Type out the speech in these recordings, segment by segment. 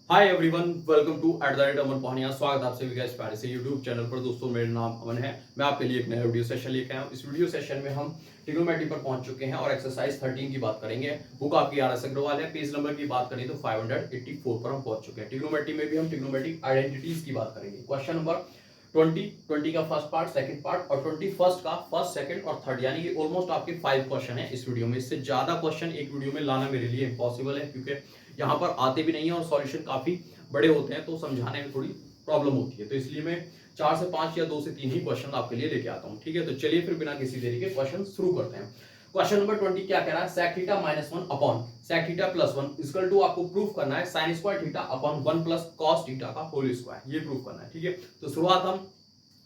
Hi everyone, welcome to @अमन पहनिया। स्वागत है आप सभी का इस प्यारे से यूट्यूब चैनल पर। दोस्तों, मेरा नाम अमन है। मैं आपके लिए एक नया वीडियो सेशन लेकर आया हूँ। इस वीडियो सेशन में हम ट्रिग्नोमेट्री पर पहुंच चुके हैं और एक्सरसाइज 13 की बात करेंगे। बुक आपकी RS अग्रवाल है। पेज नंबर की बात करें तो 584 पर हम पहुंच चुके हैं। ट्रिग्नोमेट्री में भी हम ट्रिग्नोमेट्रिक आइडेंटिटीज की बात करेंगे। क्वेश्चन नंबर 20 का फर्स्ट पार्ट, सेकंड पार्ट और 21 का फर्स्ट, सेकंड और थर्ड, यानी कि ऑलमोस्ट आपके 5 क्वेश्चन है इस वीडियो में। इससे ज्यादा क्वेश्चन एक वीडियो में लाना मेरे लिए इम्पॉसिबल है, क्योंकि यहाँ पर आते भी नहीं है और सॉल्यूशन काफी बड़े होते हैं, तो समझाने में थोड़ी प्रॉब्लम होती है। तो इसलिए मैं 4 से 5 या 2 से 3 ही क्वेश्चन आपके लिए लेके आता हूँ। ठीक है, तो चलिए फिर बिना किसी देरी के क्वेश्चन शुरू करते हैं। क्वेश्चन नंबर 20 क्या कह रहा है? sec theta -1 upon sec theta +1 equal to, आपको प्रूफ करना है sin square theta upon 1 plus cos theta का होल स्क्वायर। ये प्रूफ करना है। ठीक है, तो शुरुआत हम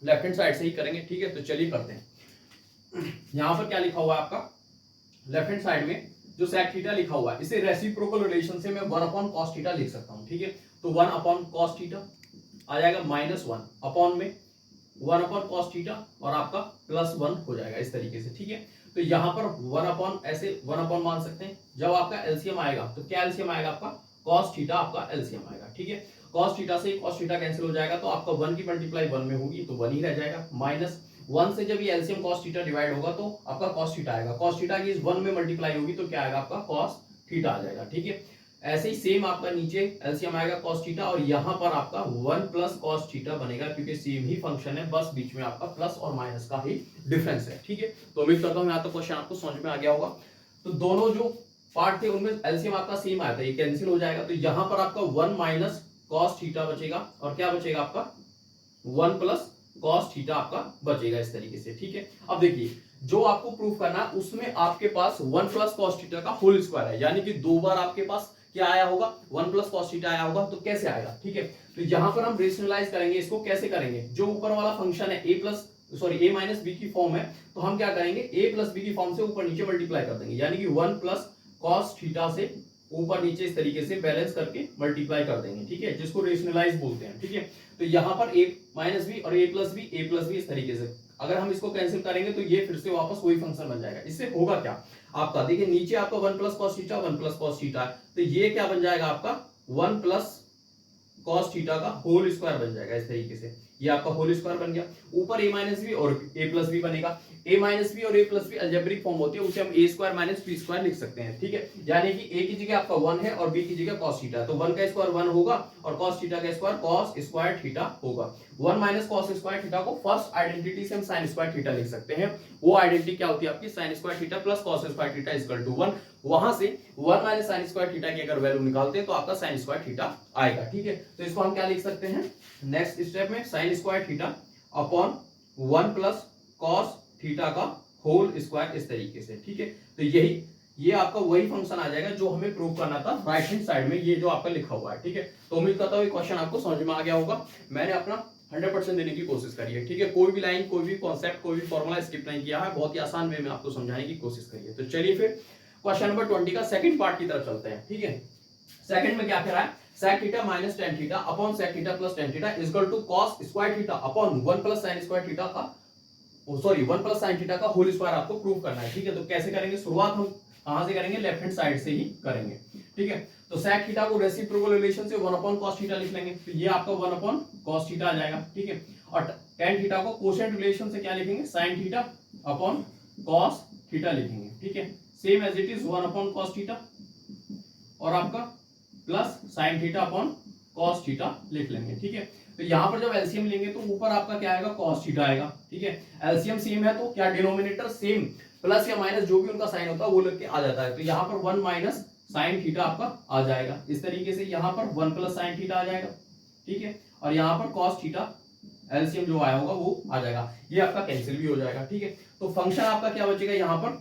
लेफ्ट हैंड साइड से ही करेंगे। ठीक है, तो चलिए करते हैं। यहां पर क्या लिखा हुआ है आपका? लेफ्ट हैंड साइड में जो sec थीटा लिखा हुआ है, इसे रेसिप्रोकल रिलेशन से मैं 1 अपॉन cos थीटा लिख सकता हूं। ठीक है, तो 1 अपॉन cos थीटा आ जाएगा -1 अपॉन में 1 अपॉन cos थीटा और आपका +1 हो जाएगा इस तरीके से। ठीक है, तो यहां पर 1 अपॉन, ऐसे 1 अपॉन मान सकते हैं। जब आपका एलसीएम आएगा तो क्या एलसीएम आएगा? आपका cos थीटा आपका एलसीएम आएगा। ठीक है, cos थीटा से cos थीटा कैंसिल हो जाएगा, तो आपका 1 की मल्टीप्लाई 1 में होगी तो 1 ही रह जाएगा। -1 से जब ये एलसीएम cos थीटा डिवाइड होगा तो आपका cos थीटा आएगा। cos थीटा की इस 1 में मल्टीप्लाई होगी तो क्या आएगा? आपका cos थीटा आ जाएगा। ठीक है, ऐसे ही सेम आपका नीचे एलसीएम आएगा cos थीटा और यहां पर आपका 1 प्लस cos थीटा बनेगा, क्योंकि सेम ही फंक्शन है, बस बीच में आपका प्लस और माइनस का ही डिफरेंस है। ठीक है, तो उम्मीद करता हूं यहां तक क्वेश्चन आपको समझ में आ गया होगा। तो दोनों जो पार्ट थे उनमें एलसीएम आपका सेम आया था, ये कैंसिल हो जाएगा, तो यहां पर आपका 1 माइनस cos थीटा बचेगा और क्या बचेगा? आपका 1 प्लस cos थीटा आपका बचेगा इस तरीके से। ठीक है, अब देखिए, जो आपको प्रूफ करना है उसमें आपके पास 1 प्लस cos थीटा का होल स्क्वायर है, यानी कि 2 बार आपके पास क्या आया होगा? 1 प्लस cos थीटा आया होगा। तो कैसे आएगा? ठीक है, तो यहां पर हम रेशनलाइज करेंगे इसको। कैसे करेंगे? जो ऊपर वाला फंक्शन है a माइनस बी की फॉर्म है, तो हम क्या करेंगे? a प्लस बी की फॉर्म से ऊपर नीचे मल्टीप्लाई कर देंगे, यानी कि 1 प्लस cos थीटा से ऊपर नीचे इस तरीके से बैलेंस करके मल्टीप्लाई कर देंगे। ठीक है, जिसको रेशनलाइज बोलते हैं। ठीक है, तो यहां पर a माइनस बी और a प्लस बी इस तरीके से अगर हम इसको कैंसिल करेंगे तो ये फिर से वापस वही फंक्शन बन जाएगा। इससे होगा क्या आपका? देखिए, नीचे आपका 1 plus cos theta 1 plus cos theta है, तो ये क्या बन जाएगा? आपका 1 प्लस cos थीटा का होल स्क्वायर बन जाएगा इस तरीके से। ये आपका होल स्क्वायर बन गया। ऊपर a माइनस बी और a प्लस बी बनेगा। a माइनस बी और a plus B algebraic form होती है, उसे हम a square minus b square लिख सकते हैं। ठीक है, यानी कि a की जगह आपका 1 है और b की जगह cos थीटा, तो 1 का स्क्वायर 1 होगा और cos थीटा का स्क्वायर cos स्क्वायर थीटा होगा। 1 माइनस cos स्क्वायर थीटा को फर्स्ट आइडेंटिटी से हम sin स्क्वायर थीटा लिख सकते हैं। वो आइडेंटिटी क्या होती है आपकी? sin square theta plus cos square theta equal to 1। वहां से 1 माइनस sin स्क्वायर थीटा की अगर वैल्यू निकालते हैं तो आपका sin स्क्वायर थीटा आएगा। ठीक है, तो इसको हम क्या लिख सकते हैं? नेक्स्ट स्टेप में sin square theta upon 1 plus cos theta का होल स्क्वायर इस तरीके से। ठीक है, तो ये आपका वही फंक्शन आ जाएगा जो हमें प्रूव करना था राइट हैंड साइड में, ये जो आपका लिखा हुआ है। ठीक है, तो उम्मीद करता हूं ये क्वेश्चन आपको समझ में आ गया होगा। मैंने अपना 100% देने की कोशिश करी है। ठीक है, कोई भी लाइन, कोई भी कॉन्सेप्ट, कोई भी फॉर्मूला स्किप नहीं किया है। बहुत ही आसान वे में आपको समझाने की कोशिश करी है। तो चलिए फिर क्वेश्चन नंबर 20 का सेकंड पार्ट की तरफ चलते हैं। ठीक है, सेकंड में क्या कह रहा है? sec theta minus tan theta upon sec theta plus tan theta equal to cos square theta upon 1 plus sin square theta का 1 प्लस sin थीटा का होल स्क्वायर आपको प्रूव करना है। ठीक है, तो कैसे करेंगे? शुरुआत हम कहां से करेंगे? लेफ्ट हैंड साइड से ही करेंगे। ठीक है, तो sec थीटा को रेसिप्रोकल रिलेशन से 1 अपॉन cos थीटा लिख लेंगे, तो ये आपका 1 अपॉन cos थीटा आ जाएगा। ठीक है, और tan थीटा को कोसेंट रिलेशन से क्या लिखेंगे? sin theta upon cos theta लिखेंगे। ठीक है, same as it is 1 upon cos theta और आपका plus sin theta upon cos theta लिख लेंगे। ठीक है, तो यहां पर जब एलसीएम लेंगे तो ऊपर आपका क्या आएगा? cos थीटा आएगा। ठीक है, एलसीएम सेम है तो क्या डिनोमिनेटर सेम, प्लस या माइनस जो भी उनका साइन होता है वो लेके आ जाता है। तो यहां पर 1 माइनस sin थीटा आपका आ जाएगा इस तरीके से। यहां पर 1 प्लस sin थीटा आ जाएगा। ठीक है, और यहां पर cos थीटा एलसीएम जो आया होगा वो आ जाएगा। ये आपका कैंसिल भी हो जाएगा। ठीक है, तो फंक्शन आपका क्या बचेगा? यहां पर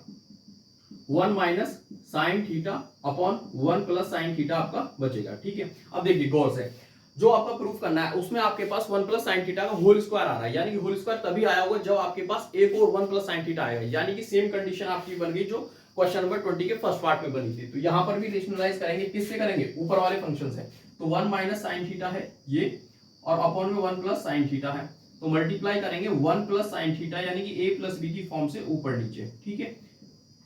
1 minus sine theta upon 1 plus sine theta आपका बचेगा। ठीक है, अब देखिए गौर से, जो आपका प्रूफ करना है उसमें आपके पास 1 प्लस साइन थीटा का होल स्क्वायर आ रहा है, यानी कि होल स्क्वायर तभी आया होगा जब आपके पास एक और 1 प्लस साइन थीटा आएगा, यानी कि सेम कंडीशन आपकी बन गई जो क्वेश्चन नंबर 20 के फर्स्ट पार्ट में बनी थी। तो यहां पर भी रेशनलाइज करेंगे, किससे करेंगे? ऊपर वाले फंक्शन से। तो 1 माइनस साइन थीटा है ये, और अपॉन में 1 प्लस साइन थीटा है, तो मल्टीप्लाई करेंगे 1 प्लस साइन थीटा, यानी कि a प्लस बी की फॉर्म से ऊपर नीचे। ठीक है,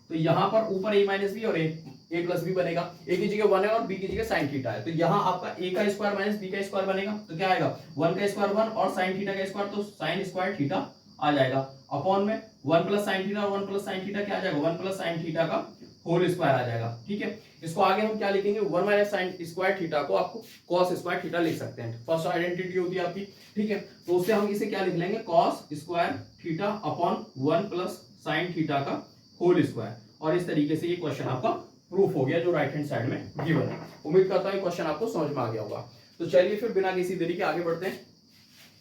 तो यहां पर ऊपर a माइनस बी और a ए प्लस बी बनेगा, ए की जगह 1 है और बी की जगह साइन थीटा है, तो यहाँ आपका ए का स्क्वायर माइनस बी का स्क्वायर बनेगा, तो क्या आएगा 1 का स्क्वायर 1 और साइन थीटा का स्क्वायर, तो साइन स्क्वायर थीटा आ जाएगा, अपॉन में 1 प्लस साइन थीटा और 1 प्लस साइन थीटा क्या आ जाएगा 1 प्लस साइन थीटा का होल स्क्वायर आ जाएगा। ठीक है, इसको आगे हम क्या लिखेंगे 1 माइनस साइन स्क्वायर थीटा को आपको कॉस स्क्वायर थीटा लिख सकते हैं, फर्स्ट आइडेंटिटी होती है आपकी। ठीक है, तो उससे हम इसे क्या लिख लेंगे cos square theta upon 1 plus sine theta का होल स्क्वायर, और इस तरीके से ये क्वेश्चन आपका प्रूफ हो गया जो राइट हैंड साइड में गिवन है। उम्मीद करता हूं क्वेश्चन आपको समझ में आ गया होगा। तो चलिए फिर बिना किसी देरी के आगे बढ़ते हैं।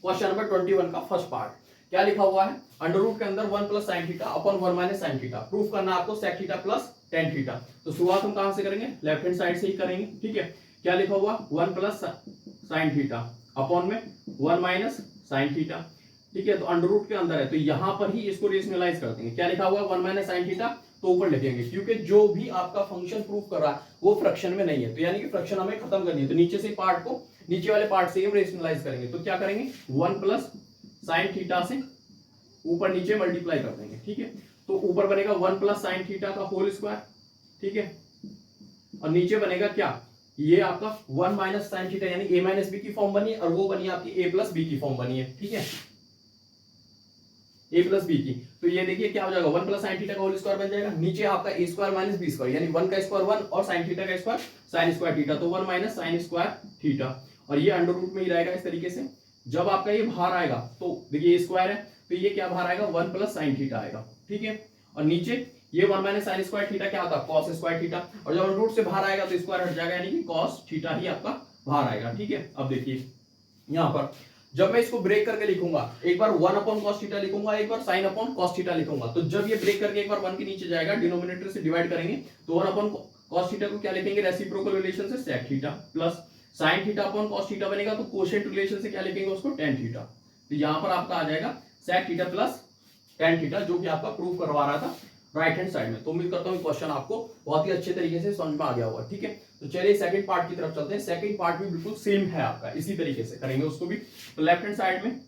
क्वेश्चन नंबर 21 का फर्स्ट पार्ट क्या लिखा हुआ है, अंडर रूट के अंदर 1 plus sine theta upon 1 minus sine theta, proof करना आपको sec theta plus tan theta. तो शुरुआत हम कहां से करेंगे, लेफ्ट हैंड साइड से ही करेंगे। ठीक है, क्या लिखा हुआ 1 प्लस साइन थीटा अपॉन में 1 माइनस साइन थीटा। ठीक है, तो अंडर रूट के अंदर है तो यहां पर ही इसको रेशनलाइज कर देंगे। क्या लिखा हुआ है 1 माइनस साइन थीटा, तो ऊपर लिखेंगे, क्योंकि जो भी आपका फंक्शन प्रूफ कर रहा है वो फ्रैक्शन में नहीं है, तो यानी कि फ्रैक्शन हमें खत्म करनी है, तो नीचे से पार्ट को नीचे वाले पार्ट से हम रेशनलाइज करेंगे। तो क्या करेंगे 1 प्लस साइन थीटा से ऊपर नीचे मल्टीप्लाई कर देंगे। ठीक है, तो ऊपर बनेगा 1 प्लस साइन थीटा का होल स्क्वायर। ठीक है, और नीचे बनेगा क्या, ये आपका 1 माइनस साइन थीटा यानी a माइनस बी की फॉर्म बनी है, और वो बनी आपकी a प्लस बी की फॉर्म बनी है। ठीक है, a प्लस बी की, तो ये देखिए क्या हो जाएगा 1 प्लस साइन थीटा का होल स्क्वायर बन जाएगा, नीचे आपका a square minus B square यानी 1 का स्क्वायर 1 और साइन थीटा का स्क्वायर साइन स्क्वायर थीटा, तो 1 माइनस साइन स्क्वायर थीटा, और ये अंडर रूट में ही रहेगा इस तरीके से। जब आपका ये बाहर आएगा तो देखिए स्क्वायर है, तो ये क्या बाहर आएगा 1 प्लस साइन थीटा आएगा। ठीक है, और नीचे ये 1 माइनस साइन स्क्वायर थीटा क्या होता है कॉस स्क्वायर थीटा, और जब रूट से बाहर आएगा तो स्क्वायर हट जाएगा यानी कि कॉस थीटा ही आपका बाहर आएगा। ठीक है, अब देखिए यहां पर जब मैं इसको ब्रेक करके लिखूंगा, एक बार 1 अपॉन कॉस थीटा लिखूंगा, एक बार साइन अपॉन कॉस थीटा लिखूंगा, तो जब ये ब्रेक करके एक बार 1 के नीचे जाएगा डिनोमिनेटर से डिवाइड करेंगे, तो 1 अपॉन कॉस थीटा को क्या लिखेंगे रेसिप्रोकल रिलेशन से sec theta, plus sine theta upon cos theta बनेगा तो कोसेंट रिलेशन से क्या लिखेंगे उसको टेन थीटा, तो यहां पर आपका आ जाएगा sec theta plus tan theta, जो कि आपका प्रूफ करवा रहा था राइट हैंड साइड में। तो उम्मीद करता हूं क्वेश्चन आपको बहुत ही अच्छे तरीके से समझ में आ गया होगा। ठीक है, तो चलिए सेकंड पार्ट की तरफ चलते हैं। सेकंड पार्ट भी बिल्कुल सेम है आपका, इसी तरीके से करेंगे उसको भी। तो लेफ्ट हैंड साइड में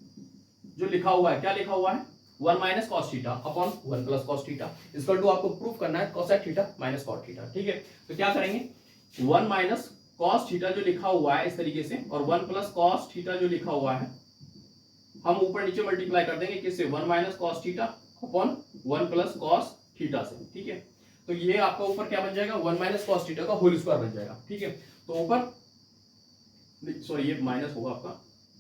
जो लिखा हुआ है क्या लिखा हुआ है 1 minus cos theta upon 1 plus cos theta, इसका टू आपको प्रूफ करना है cosec theta minus cot theta. ठीक है, तो क्या करेंगे 1 माइनस कॉस थीटा जो लिखा हुआ है इस तरीके से, और 1 प्लस कॉस थीटा जो लिखा हुआ है हम ऊपर नीचे मल्टीप्लाई कर देंगे किससे 1 minus cos theta upon 1 plus cos theta से। ठीक है, तो ये आपका ऊपर क्या बन जाएगा 1 माइनस कॉस थीटा का होल स्क्वायर बन जाएगा। ठीक है, तो ऊपर सॉरी ये माइनस होगा आपका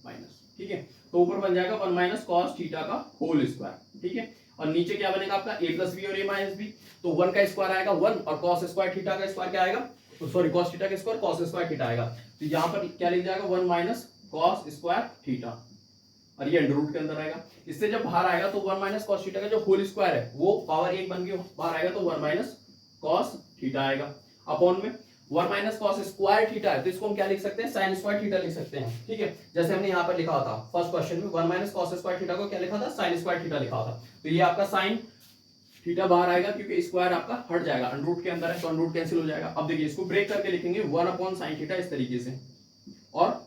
माइनस। ठीक है, तो ऊपर बन जाएगा 1 माइनस कॉस थीटा का होल स्क्वायर। ठीक है, और नीचे क्या बनेगा आपका a प्लस बी और a माइनस बी, तो 1 का स्क्वायर आएगा 1 और कॉस स्क्वायर थीटा का स्क्वायर क्या आएगा, तो सॉरी कॉस थीटा का स्क्वायर कॉस स्क्वायर थीटा आएगा, तो यहाँ पर क्या लिख जाएगा 1 माइनस कॉस स्क्वायर थीटा, और ये अंडर रूट के अंदर आएगा। इससे जब बाहर आएगा तो 1 माइनस कॉस थीटा का जो होल स्क्वायर है वो पावर 1 बन के बाहर आएगा, तो 1 माइनस कॉस थीटा आएगा, अपॉन में 1 माइनस कॉस स्क्वायर थीटा है तो इसको हम क्या लिख सकते हैं साइन स्क्वायर थीटा लिख सकते हैं। ठीक है, जैसे हमने यहाँ पर लिखा था फर्स्ट क्वेश्चन में 1 माइनस कॉस स्क्वायर थीटा को क्या लिखा था साइन स्क्वायर थीटा लिखा था, तो ये आपका साइन थीटा बाहर आएगा क्योंकि स्क्वायर आपका हट जाएगा, अंडर रूट के अंदर है तो अंडर रूट कैंसिल हो जाएगा। अब देखिए इसको ब्रेक करके लिखेंगे 1 अपॉन साइन थीटा इस तरीके से, और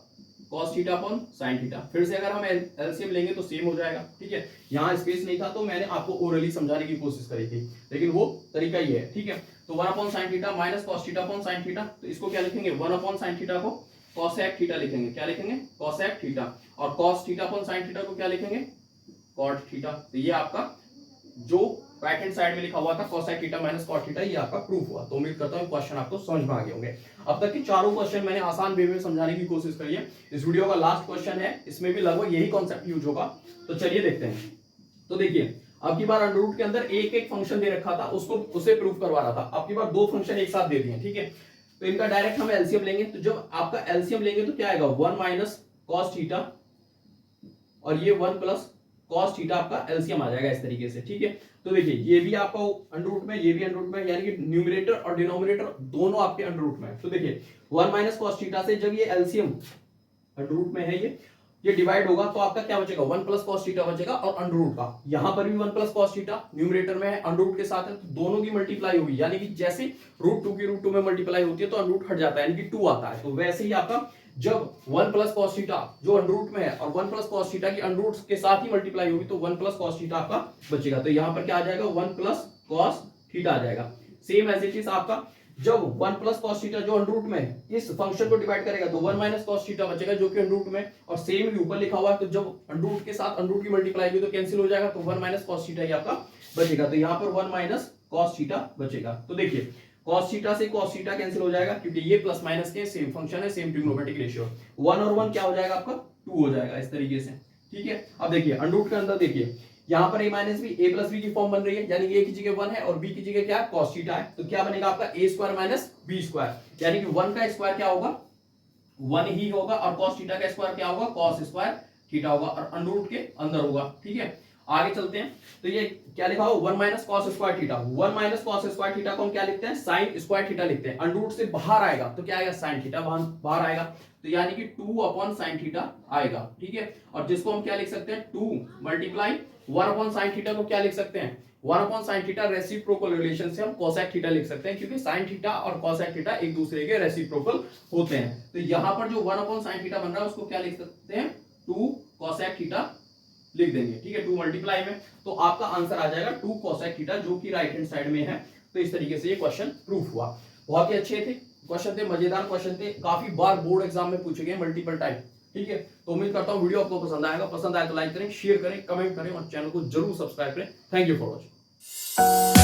cos theta upon sin theta, फिर से अगर हम एलसीएम लेंगे तो सेम हो जाएगा। ठीक है, यहाँ स्पेस नहीं था तो मैंने आपको ओरली समझाने की कोशिश करी थी, लेकिन वो तरीका ही है। ठीक है, तो 1 upon sin theta minus cos theta upon sin theta, तो इसको क्या लिखेंगे 1 अपॉन sin थीटा को cosec थीटा लिखेंगे, क्या लिखेंगे cosec थीटा, और cos theta upon sin theta को क्या लिखेंगे cot थीटा। तो ये आपका जो राइट हैंड साइड में लिखा हुआ था cosec theta minus cot theta, ये आपका प्रूफ हुआ। तो उम्मीद करता हूं क्वेश्चन आपको समझ में आ गए होंगे। अब तक के चारों क्वेश्चन मैंने आसान वे में समझाने की कोशिश करी है। इस वीडियो का लास्ट क्वेश्चन है, इसमें भी लगभग यही कॉन्सेप्ट यूज होगा, तो चलिए देखते हैं। तो देखिए अब की बार अंडर रूट के अंदर एक एक फंक्शन दे रखा था, उसको उसे प्रूफ करवा रहा था। अब की बार दो फंक्शन एक साथ दे दिए। ठीक है, तो इनका डायरेक्ट हम एलसीएम लेंगे, तो जब आपका एलसीएम लेंगे तो क्या आएगा 1 माइनस कॉस थीटा, और ये 1 प्लस कॉस थीटा आपका एलसीएम आ जाएगा इस तरीके से। ठीक है, तो देखिए ये भी आपका अंडर रूट में, ये भी अंडर रूट में, यानी कि न्यूमरेटर और डिनोमिनेटर दोनों आपके अंडर रूट में है। तो देखिए 1 माइनस कॉस थीटा से जब ये एलसीएम अंडर रूट में है, ये डिवाइड होगा तो आपका क्या बचेगा 1 प्लस कॉस थीटा बचेगा, और अंडर रूट का यहां पर भी 1 प्लस कॉस थीटा न्यूमरेटर में है, अंडर रूट के साथ है, तो दोनों की मल्टीप्लाई होगी, यानी कि जैसे रूट 2 की रूट 2 में मल्टीप्लाई होती है तो अंडर रूट हट जाता है, यानी कि 2 आता है। तो वैसे ही आपका जब 1 प्लस कॉस थीटा जो अंडर रूट में है और 1 प्लस कॉस थीटा की अंडर रूट के साथ ही मल्टीप्लाई होगी तो 1 प्लस कॉस थीटा आपका बचेगा। तो यहां पर क्या आ जाएगा 1 प्लस कॉस थीटा आ जाएगा। सेम एज इट इज आपका जब 1 प्लस कॉस थीटा जो अंडर रूट में है इस फंक्शन को डिवाइड करेगा तो 1 माइनस कॉस थीटा बचेगा जो कि अंडर रूट में, और सेम ही ऊपर लिखा हुआ है तो जब अंडर रूट के साथ अंडर रूट की मल्टीप्लाई होगी तो कैंसिल हो जाएगा, तो 1 माइनस कॉस थीटा ही आपका बचेगा। तो यहाँ पर 1 माइनस कॉस थीटा बचेगा। तो देखिए कॉस थीटा से कॉस थीटा कैंसिल हो जाएगा क्योंकि ये प्लस माइनस के सेम फंक्शन है, सेम ट्रिग्नोमेट्रिक रेशियो। 1 और 1 क्या हो जाएगा आपका 2 हो जाएगा इस तरीके से, ठीक है। अब देखिए अंडर रूट के अंदर देखिए यहाँ पर a minus B A plus B की फॉर्म बन रही है, यानी a की जगह 1 है और b की जगह क्या है cos थीटा है, तो क्या बनेगा आपका a square minus b square, यानी कि 1 का स्क्वायर क्या होगा 1 ही होगा और cos थीटा का स्क्वायर क्या होगा cos स्क्वायर थीटा होगा और अंडर रूट के अंदर होगा, ठीक है। आगे चलते हैं तो ये क्या लिखा हो 1 minus cos square theta, 1 minus cos square theta को हम क्या लिखते हैं साइन स्क्वायर थीटा लिखते हैं। अंडर रूट से बाहर आएगा तो क्या आएगा साइन थीटा बाहर आएगा, तो यानी कि 2 अपॉन साइन थीटा आएगा, ठीक है। और जिसको हम क्या लिख सकते हैं 2 मल्टीप्लाई 1 अपॉन साइन थीटा को क्या लिख सकते हैं 1 upon sine theta reciprocal relation से हम कोसेक थीटा लिख सकते हैं क्योंकि साइन थीटा और कोसेक थीटा एक दूसरे के रेसिप्रोकल होते हैं। तो यहां पर जो 1 अपॉन साइन थीटा बन रहा है उसको क्या लिख सकते हैं 2 कोसेक थीटा लिख देंगे, ठीक है। 2 मल्टीप्लाई में तो आपका आंसर आ जाएगा 2 कोसेक थीटा जो कि राइट हैंड साइड में है। तो इस तरीके से ये क्वेश्चन प्रूफ हुआ। बहुत ही अच्छे थे क्वेश्चन, थे मजेदार क्वेश्चन थे, काफी बार बोर्ड एग्जाम में पूछे गए मल्टीपल टाइम, ठीक है। तो उम्मीद करता हूं वीडियो आपको पसंद आएगा, पसंद आए तो लाइक करें, शेयर करें, कमेंट करें और चैनल को जरूर सब्सक्राइब करें। Thank you for watching.